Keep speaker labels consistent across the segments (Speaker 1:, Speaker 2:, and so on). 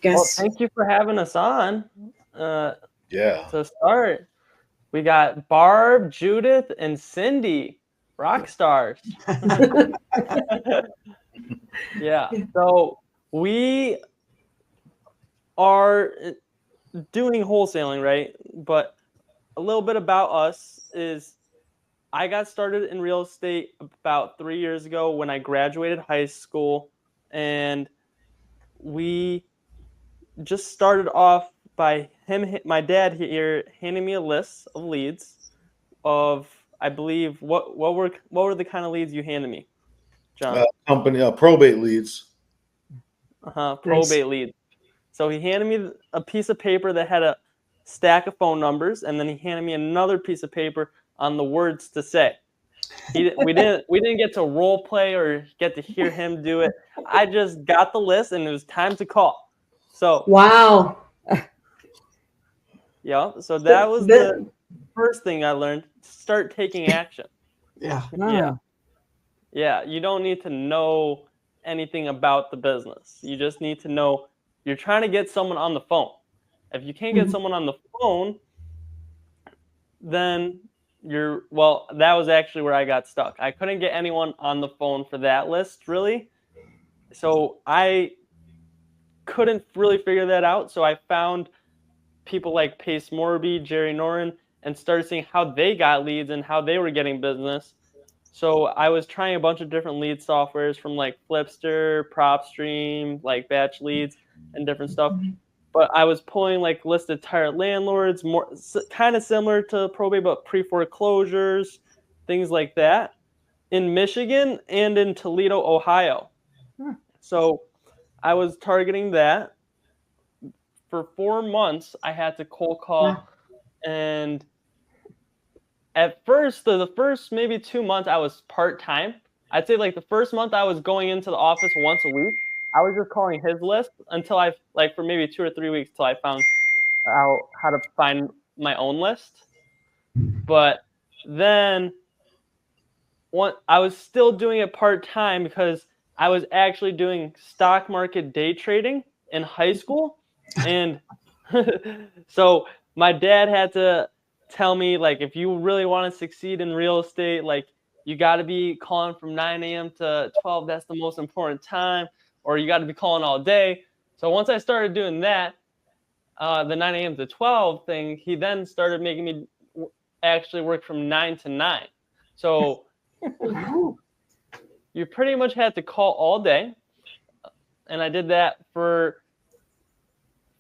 Speaker 1: Well, thank you for having us on.
Speaker 2: Yeah.
Speaker 1: To start, we got Barb, Judith, and Cindy, rock stars. Yeah. So we are doing wholesaling, right? But a little bit about us is I got started in real estate about 3 years ago when I graduated high school, and we just started off by my dad here handing me a list of leads of, I believe, what were the kind of leads you handed me, John?
Speaker 2: Company probate leads.
Speaker 1: Probate leads. So he handed me a piece of paper that had a stack of phone numbers, and then he handed me another piece of paper on the words to say. We didn't get to role play or get to hear him do it. I just got the list, and it was time to call. So
Speaker 3: wow.
Speaker 1: Yeah, so that was the first thing I learned. Start taking action.
Speaker 4: Yeah.
Speaker 1: Yeah, you don't need to know anything about the business. You just need to know you're trying to get someone on the phone. If you can't get someone on the phone, then that was actually where I got stuck. I couldn't get anyone on the phone for that list, really. So I couldn't really figure that out. So I found people like Pace Morby, Jerry Noren, and started seeing how they got leads and how they were getting business. So I was trying a bunch of different lead softwares from like Flipster, PropStream, like batch leads and different stuff. But I was pulling like listed tired landlords, more kind of similar to probate, but pre-foreclosures, things like that, in Michigan and in Toledo, Ohio. So I was targeting that. For 4 months, I had to cold call, and at first, the first maybe 2 months, I was part-time. I'd say like the first month I was going into the office once a week. I was just calling his list until for maybe 2 or 3 weeks till I found out how to find my own list. But then I was still doing it part-time because I was actually doing stock market day trading in high school. And so my dad had to tell me, like, if you really want to succeed in real estate, like, you got to be calling from 9 a.m. to 12. That's the most important time. Or you got to be calling all day. So once I started doing that, the 9 a.m. to 12 thing, he then started making me actually work from 9 to 9. So you pretty much had to call all day. And I did that for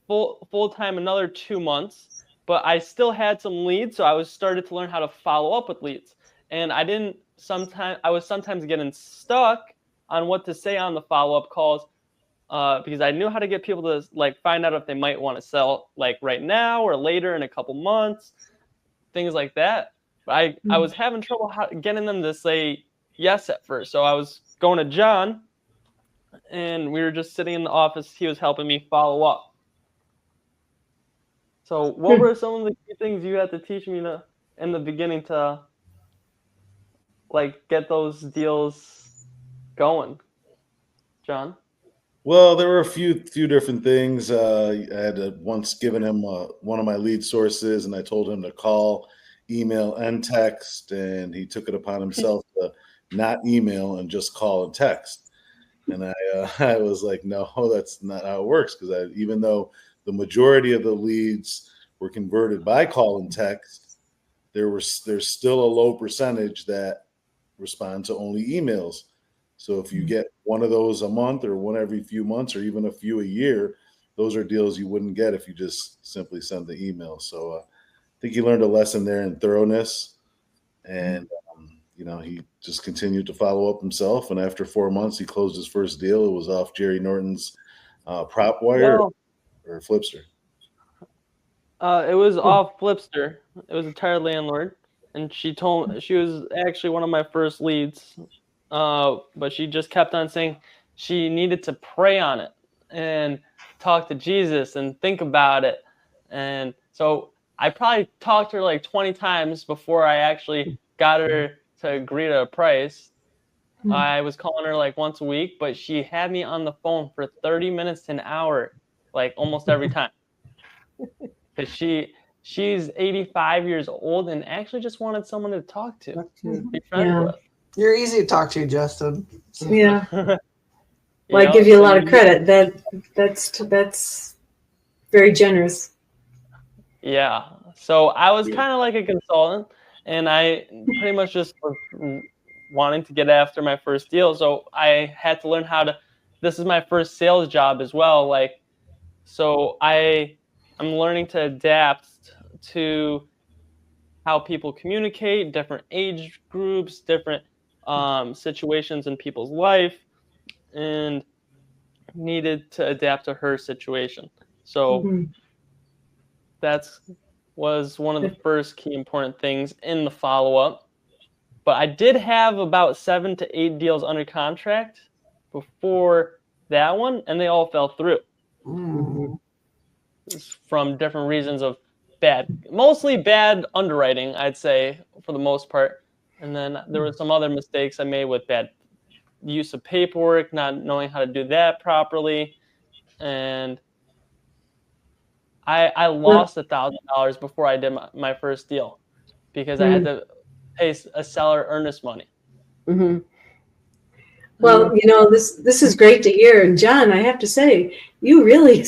Speaker 1: full time another 2 months, but I still had some leads, so I started to learn how to follow up with leads. And I was sometimes getting stuck on what to say on the follow-up calls because I knew how to get people to like find out if they might want to sell like right now or later in a couple months, things like that. But I was having trouble getting them to say yes at first. So I was going to John, and we were just sitting in the office. He was helping me follow up. So what were some of the key things you had to teach me in the beginning to like get those deals going, John?
Speaker 2: Well, there were a few different things. I had once given him one of my lead sources, and I told him to call, email, and text, and he took it upon himself to not email and just call and text. And I was like, no, that's not how it works, because even though the majority of the leads were converted by call and text, there's still a low percentage that respond to only emails. So if you get one of those a month or one every few months or even a few a year, those are deals you wouldn't get if you just simply send the email. So I think he learned a lesson there in thoroughness, and he just continued to follow up himself. And after 4 months, he closed his first deal. It was off Jerry Norton's prop wire or Flipster.
Speaker 1: It was off Flipster. It was a tired landlord, and she was actually one of my first leads. But she just kept on saying she needed to pray on it and talk to Jesus and think about it. And so I probably talked to her like 20 times before I actually got her to agree to a price. I was calling her like once a week, but she had me on the phone for 30 minutes to an hour like almost every time. Because she's 85 years old and actually just wanted someone to talk to, be friends with.
Speaker 3: You're easy to talk to, Justin.
Speaker 4: Yeah.
Speaker 1: You
Speaker 4: Well, I
Speaker 1: know,
Speaker 4: give you a
Speaker 1: so
Speaker 4: lot of credit. That's very generous.
Speaker 1: Yeah. So I was kind of like a consultant, and I pretty much just was wanting to get after my first deal. So I had to learn how to. This is my first sales job as well. Like, so I'm learning to adapt to how people communicate, different age groups, different situations in people's life, and needed to adapt to her situation. So that's was one of the first key important things in the follow-up. But I did have about 7 to 8 deals under contract before that one, and they all fell through from different reasons of mostly bad underwriting, I'd say, for the most part. And then there were some other mistakes I made with bad use of paperwork, not knowing how to do that properly. And I lost $1,000 before I did my first deal because I had to pay a seller earnest money.
Speaker 4: Well, this is great to hear. And John, I have to say, you really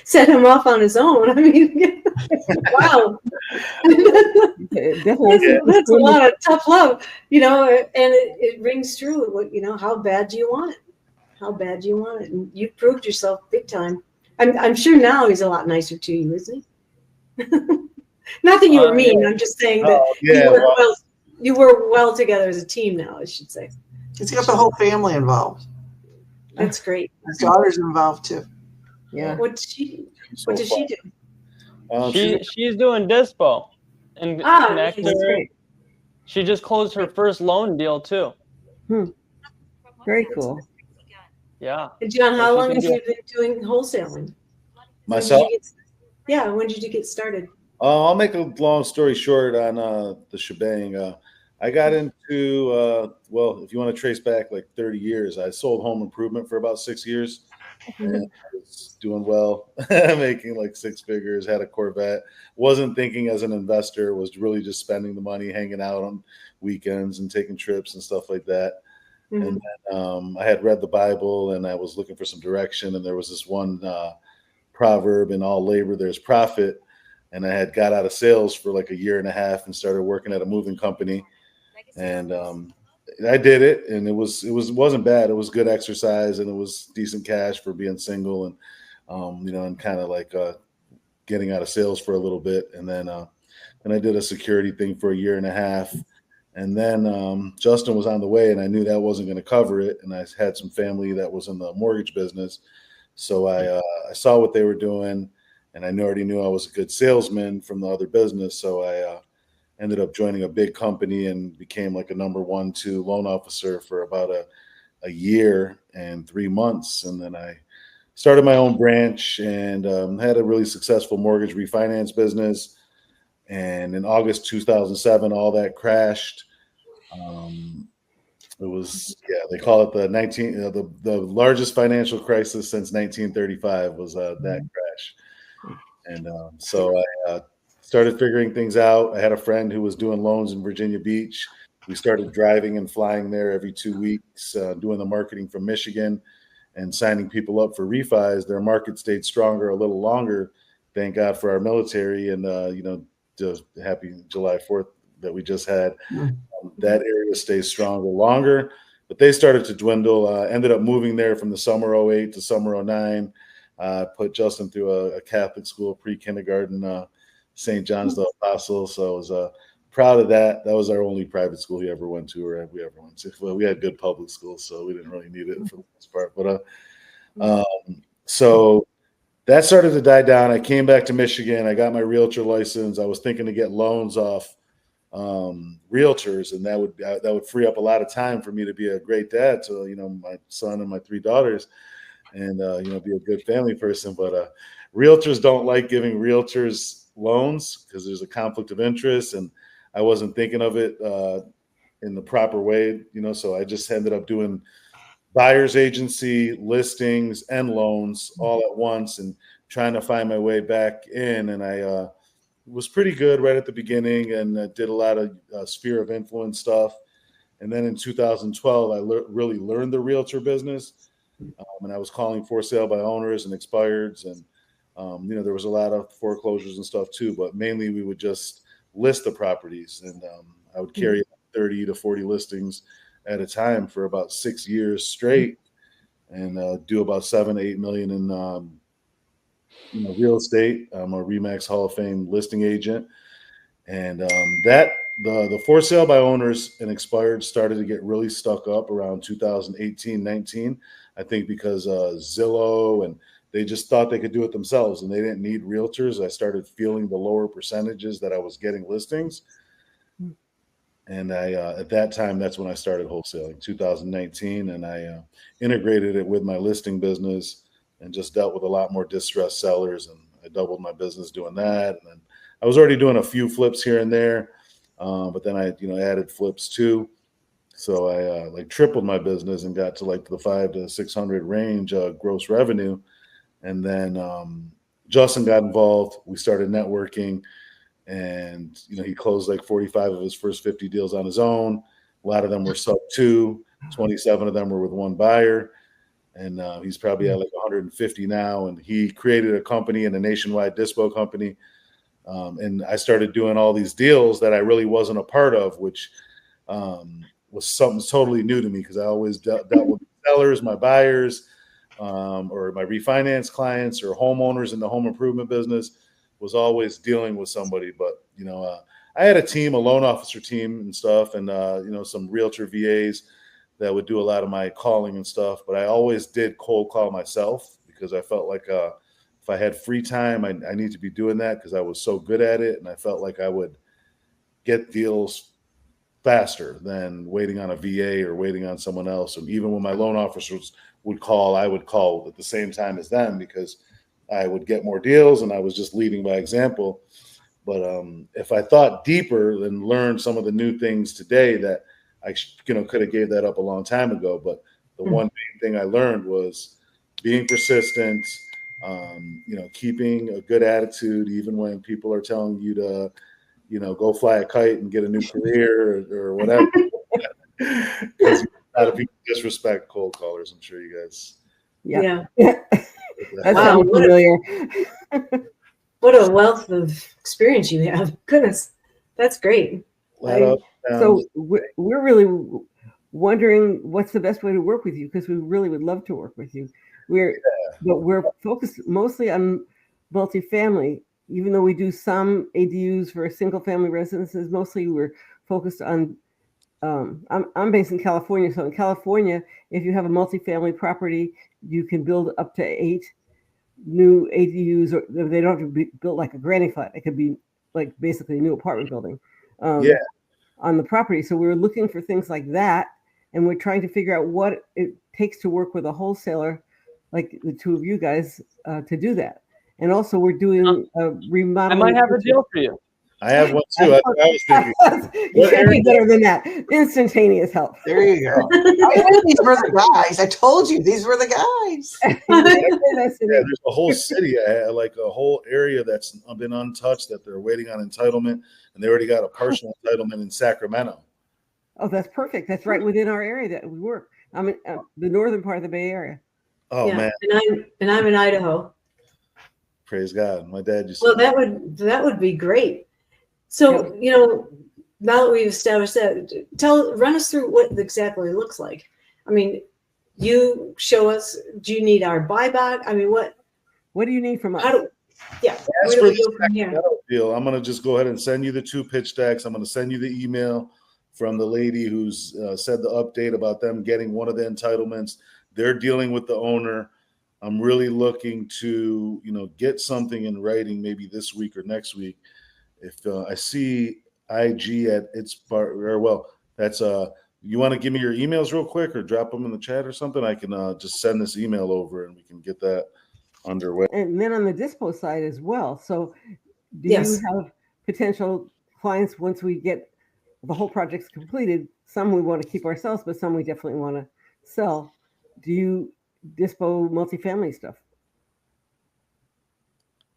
Speaker 4: set him off on his own. I mean, wow. That's a lot of tough love, and it rings true. How bad do you want it? How bad do you want it? And you proved yourself big time. I'm sure now he's a lot nicer to you, isn't he? Not that you were mean. I'm just saying that you work well together as a team now, I should say.
Speaker 3: He's got the whole family involved.
Speaker 4: That's great.
Speaker 3: His daughter's involved too.
Speaker 4: Yeah. What does she do?
Speaker 1: She's doing dispo and connector. She just closed her first loan deal too.
Speaker 5: Very cool.
Speaker 1: Yeah.
Speaker 4: And John, how long have you been doing wholesaling?
Speaker 2: Myself?
Speaker 4: When did you get started?
Speaker 2: I'll make a long story short on the shebang. I got into, if you want to trace back like 30 years, I sold home improvement for about 6 years. And I was doing well, making like 6 figures, had a Corvette. Wasn't thinking as an investor, was really just spending the money, hanging out on weekends and taking trips and stuff like that. And then I had read the Bible and I was looking for some direction. And there was this one proverb, in all labor, there's profit. And I had got out of sales for like 1.5 years and started working at a moving company. And I did it, and it wasn't bad. It was good exercise, and it was decent cash for being single, and and kind of like getting out of sales for a little bit. And then I did a security thing for 1.5 years, and then Justin was on the way, and I knew that wasn't going to cover it. And I had some family that was in the mortgage business, so I saw what they were doing, and I already knew I was a good salesman from the other business, so I ended up joining a big company and became like a number 1, 2 loan officer for about a year and 3 months. And then I started my own branch and had a really successful mortgage refinance business. And in August 2007, all that crashed. It was, they call it the largest financial crisis since 1935 was that crash. And so I started figuring things out. I had a friend who was doing loans in Virginia Beach. We started driving and flying there every 2 weeks, doing the marketing from Michigan and signing people up for refis. Their market stayed stronger a little longer. Thank God for our military and, just happy July 4th that we just had. That area stays stronger longer, but they started to dwindle. Ended up moving there from the summer 08 to summer 09. Put Justin through a Catholic school, pre-kindergarten, St. John's the Apostle. So I was proud of that. That was our only private school he ever went to, or we ever went to. Well, we had good public schools, so we didn't really need it for the most part. But so that started to die down. I came back to Michigan. I got my realtor license. I was thinking to get loans off realtors, and that would free up a lot of time for me to be a great dad to my son and my 3 daughters, and be a good family person. But realtors don't like giving realtors loans because there's a conflict of interest, and I wasn't thinking of it in the proper way, so I just ended up doing buyer's agency, listings, and loans all at once, and trying to find my way back in. And I was pretty good right at the beginning, and did a lot of sphere of influence stuff. And then in 2012, I really learned the realtor business, and I was calling for sale by owners and expireds, and there was a lot of foreclosures and stuff too. But mainly, we would just list the properties, and I would carry 30 to 40 listings at a time for about 6 years straight, and do about 7 to 8 million in real estate. I'm a Remax Hall of Fame listing agent, and the for sale by owners and expired started to get really stuck up around 2018, 19. I think because Zillow, and they just thought they could do it themselves and they didn't need realtors. I started feeling the lower percentages that I was getting listings. And I, at that time, that's when I started wholesaling, 2019. And I integrated it with my listing business and just dealt with a lot more distressed sellers. And I doubled my business doing that. And then I was already doing a few flips here and there. But then I, added flips too. So I tripled my business and got to like the 500 to 600 range gross revenue. And then Justin got involved. We started networking. And, he closed like 45 of his first 50 deals on his own. A lot of them were sub 2, 27 of them were with one buyer. And he's probably at like 150 now. And he created a company, and a nationwide dispo company. And I started doing all these deals that I really wasn't a part of, which was something totally new to me, because I always dealt with sellers, my buyers, or my refinance clients, or homeowners in the home improvement business. Was always dealing with somebody. But I had a team, a loan officer team and stuff, and some realtor VAs that would do a lot of my calling and stuff. But I always did cold call myself, because I felt like if I had free time, I need to be doing that, because I was so good at it, and I felt like I would get deals faster than waiting on a VA or waiting on someone else. And even when my loan officers would call, I would call at the same time as them, because I would get more deals, and I was just leading by example. But if I thought deeper and learned some of the new things today, that I could have gave that up a long time ago. But the one main thing I learned was being persistent, keeping a good attitude, even when people are telling you to, go fly a kite and get a new career or whatever. Because a lot of people disrespect cold callers. I'm sure you guys.
Speaker 4: Yeah.
Speaker 5: That
Speaker 4: Wow,
Speaker 5: sounds familiar.
Speaker 4: What a wealth of experience you have. Goodness, that's great.
Speaker 5: So we're really wondering what's the best way to work with you, because we really would love to work with you. But we're focused mostly on multifamily, even though we do some ADUs for single family residences. Mostly we're focused on. I'm based in California, so in California, if you have a multifamily property, you can build up to 8 new ADUs, or they don't have to be built like a granny flat. It could be like basically a new apartment building on the property. So we're looking for things like that, and we're trying to figure out what it takes to work with a wholesaler like the two of you guys to do that. And also we're doing a remodeling.
Speaker 1: I might have a deal for you.
Speaker 2: I have one too. I was thinking.
Speaker 5: You can't be better than that. Instantaneous help.
Speaker 3: There you go. I knew these were the guys. I told you these were the guys.
Speaker 2: There's a whole city, like a whole area that's been untouched that they're waiting on entitlement, and they already got a partial entitlement in Sacramento.
Speaker 5: Oh, that's perfect. That's right within our area that we work. I'm in the northern part of the Bay Area.
Speaker 2: Oh man!
Speaker 4: And I'm in Idaho.
Speaker 2: Praise God. My dad used
Speaker 4: to. Well, that would be great. So, now that we've established that, run us through what exactly it looks like. I mean, you show us, do you need our buyback? I mean, what
Speaker 5: do you need from us?
Speaker 2: As for the deal, I'm going to just go ahead and send you the 2 pitch decks. I'm going to send you the email from the lady who's said the update about them getting one of the entitlements. They're dealing with the owner. I'm really looking to, get something in writing maybe this week or next week. If I see IG at its part, that's you want to give me your emails real quick or drop them in the chat or something? I can just send this email over and we can get that underway.
Speaker 5: And then on the dispo side as well. So do you have potential clients once we get the whole project's completed? Some we want to keep ourselves, but some we definitely want to sell. do you dispo multifamily stuff?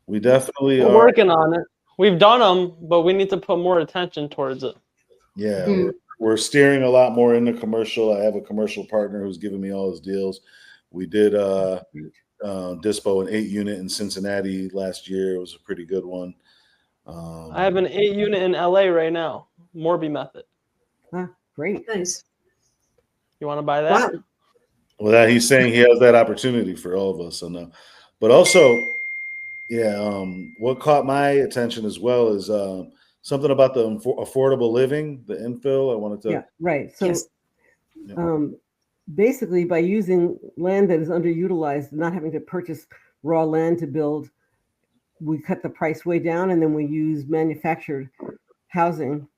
Speaker 2: We definitely
Speaker 1: We're
Speaker 2: are.
Speaker 1: working on it. We've done them, but we need to put more attention towards it.
Speaker 2: Yeah,
Speaker 4: Mm.
Speaker 2: we're steering a lot more into commercial. I have a commercial partner who's giving me all his deals. We did dispo an 8-unit in Cincinnati last year. It was a pretty good one.
Speaker 1: I have an 8-unit in LA right now. Morby method.
Speaker 5: Ah, great.
Speaker 4: Nice.
Speaker 1: You want to buy that?
Speaker 4: Wow.
Speaker 2: Well, that he's saying he has that opportunity for all of us. So no, but also, yeah. What caught my attention as well is something about the affordable living, the infill. I wanted to.
Speaker 5: Yeah, right. So
Speaker 4: Yes.
Speaker 5: basically, by using land that is underutilized, not having to purchase raw land to build, we cut the price way down, and then we use manufactured housing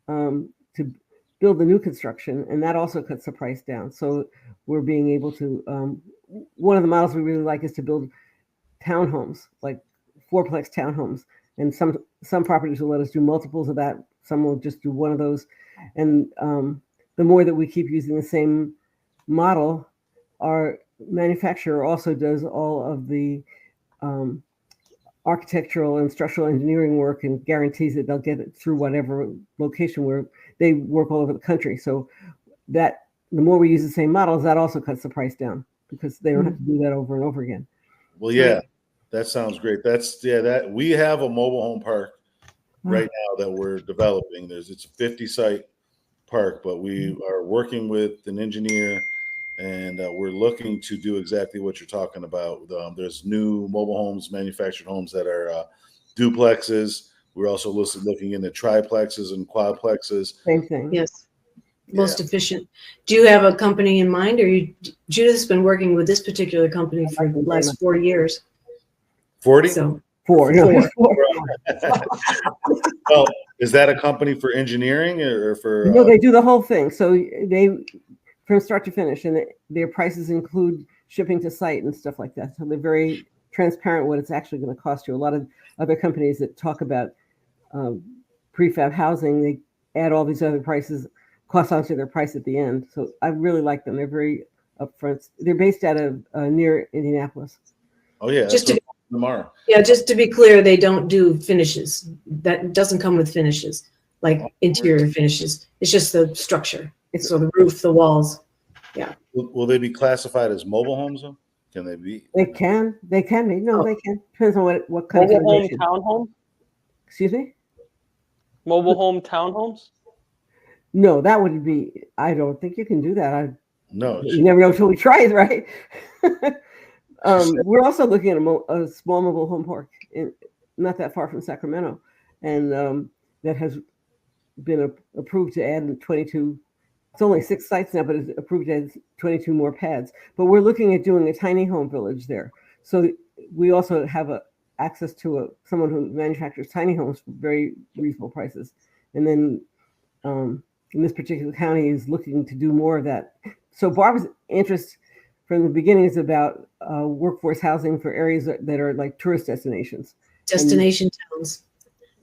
Speaker 5: to build the new construction, and that also cuts the price down. So we're being able to. One of the models we really like is to build townhomes, like fourplex townhomes, and some properties will let us do multiples of that. Some will just do one of those, and the more that we keep using the same model, our manufacturer also does all of the architectural and structural engineering work and guarantees that they'll get it through whatever location where they work all over the country. So that the more we use the same models, that also cuts the price down because they don't have to do that over and over again.
Speaker 2: Well, yeah, that sounds great. That we have a mobile home park right now that we're developing. It's a 50 site park, but we are working with an engineer, and we're looking to do exactly what you're talking about. There's new mobile homes, manufactured homes that are duplexes. We're also looking into triplexes and quadplexes.
Speaker 5: Same thing.
Speaker 4: Yes. Most efficient. Do you have a company in mind, or Judith's been working with this particular company for the last 4 years?
Speaker 2: 40?
Speaker 4: So
Speaker 5: Four.
Speaker 2: Well, is that a company for engineering or for?
Speaker 5: No, they do the whole thing. So they from start to finish, and their prices include shipping to site and stuff like that. So they're very transparent what it's actually going to cost you. A lot of other companies that talk about prefab housing, they add all these other costs onto their price at the end. So I really like them. They're very upfront. They're based out of near Indianapolis.
Speaker 2: Oh yeah,
Speaker 4: just to
Speaker 2: tomorrow.
Speaker 4: Yeah, just to be clear, they don't do finishes. That doesn't come with finishes, like interior finishes. It's just the structure. So the roof, the walls. Yeah.
Speaker 2: Will they be classified as mobile homes though? Can they be?
Speaker 5: They can be. No, they can. Depends on what kind
Speaker 1: Mobile
Speaker 5: of
Speaker 1: home townhome?
Speaker 5: Excuse me?
Speaker 1: Mobile home townhomes?
Speaker 5: No, that wouldn't be. I don't think you can do that.
Speaker 2: No.
Speaker 5: You never know until we try it, right? We're also looking at a small mobile home park not that far from Sacramento, and that has been approved to add 22. It's only 6 sites now, but it's approved to add 22 more pads. But we're looking at doing a tiny home village there. So we also have access to someone who manufactures tiny homes for very reasonable prices. And then in this particular county is looking to do more of that. So Barb's interest from the beginning is about workforce housing for areas that are like tourist destinations.
Speaker 4: Destination towns.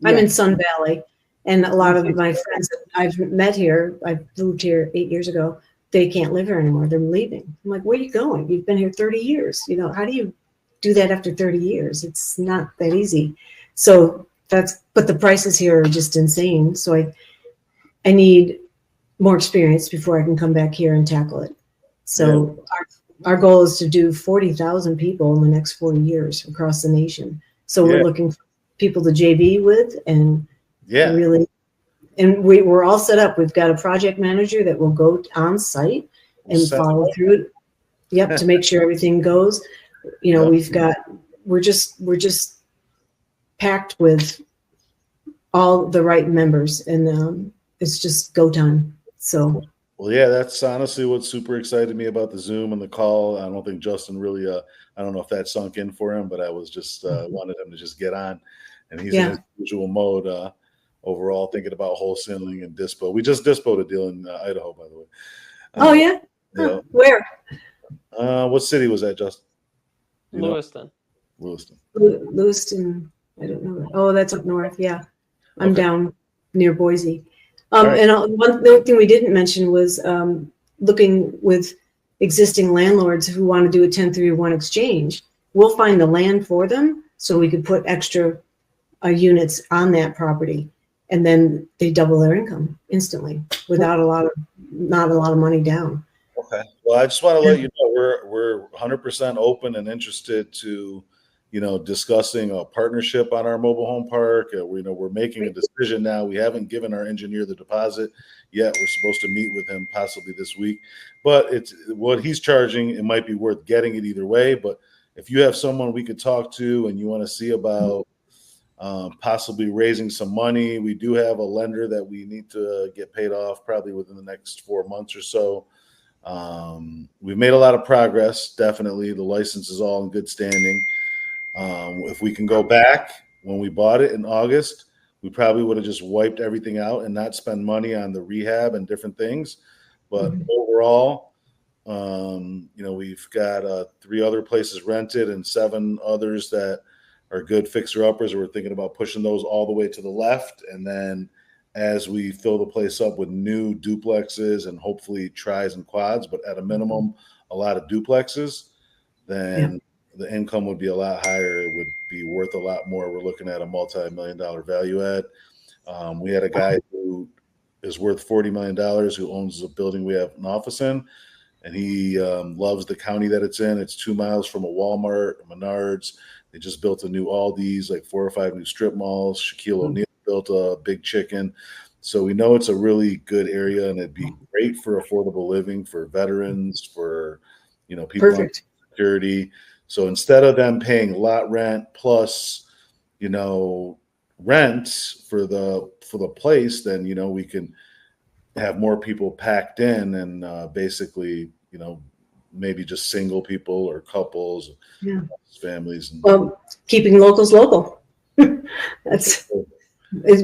Speaker 4: I'm in Sun Valley, and a lot of my friends that I've met here, I moved here 8 years ago, they can't live here anymore. They're leaving. I'm like, where are you going? You've been here 30 years. You know, how do you do that after 30 years? It's not that easy. So but the prices here are just insane. So I need more experience before I can come back here and tackle it. So our goal is to do 40,000 people in the next 4 years across the nation. So we're looking for people to JV with and really, and we're all set up. We've got a project manager that will go on site and follow through it. Yep, to make sure everything goes. You know, we're just packed with all the right members, and it's just go time. So.
Speaker 2: Well, yeah, that's honestly what super excited me about the Zoom and the call. I don't think Justin really, I don't know if that sunk in for him, but I was just wanted him to just get on, and he's in his usual mode. Overall, thinking about wholesaling and dispo. We just dispoed a deal in Idaho, by the way.
Speaker 4: Oh yeah, where?
Speaker 2: What city was that, Justin?
Speaker 1: Lewiston.
Speaker 4: Lewiston. I don't know. Oh, that's up north. Yeah, I'm down near Boise. And one thing we didn't mention was looking with existing landlords who want to do a 1031 exchange. We'll find the land for them so we could put extra units on that property, and then they double their income instantly without not a lot of money down.
Speaker 2: Okay. Well, I just want to let you know we're 100% open and interested to, discussing a partnership on our mobile home park. We're making a decision now. We haven't given our engineer the deposit yet. We're supposed to meet with him possibly this week, but it's what he's charging. It might be worth getting it either way. But if you have someone we could talk to and you want to see about possibly raising some money, we do have a lender that we need to get paid off probably within the next 4 months or so. We've made a lot of progress. Definitely, the license is all in good standing. If we can go back when we bought it in August, we probably would have just wiped everything out and not spend money on the rehab and different things. But overall, we've got 3 other places rented and 7 others that are good fixer-uppers. We're thinking about pushing those all the way to the left. And then as we fill the place up with new duplexes and hopefully tris and quads, but at a minimum, a lot of duplexes, then the income would be a lot higher. It would be worth a lot more. We're looking at a multi-million-dollar value add. We had a guy who is worth $40 million who owns a building we have an office in, and he loves the county that it's in. It's 2 miles from a Walmart, a Menards. They just built a new Aldi's, like 4 or 5 new strip malls. Shaquille O'Neal built a Big Chicken. So we know it's a really good area, and it'd be great for affordable living for veterans, for people on security. So instead of them paying lot rent plus rent for the place, then we can have more people packed in and basically maybe just single people or couples, families.
Speaker 4: Well, keeping locals local. It'd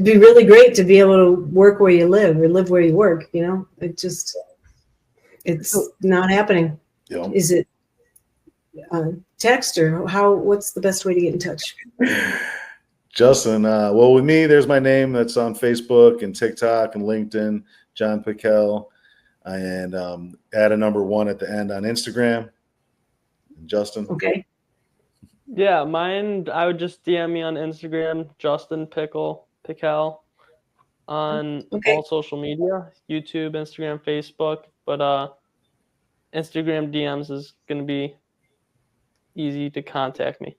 Speaker 4: be really great to be able to work where you live or live where you work. It's not happening.
Speaker 2: Yeah.
Speaker 4: Is it text or what's the best way to get in touch?
Speaker 2: Justin, well, with me, there's my name that's on Facebook and TikTok and LinkedIn, John Pickell, and add a number 1 at the end on Instagram. Justin.
Speaker 4: Okay.
Speaker 1: Yeah, mine, I would just DM me on Instagram, Justin Pickell, on all social media, YouTube, Instagram, Facebook. But Instagram DMs is going to be easy to contact me.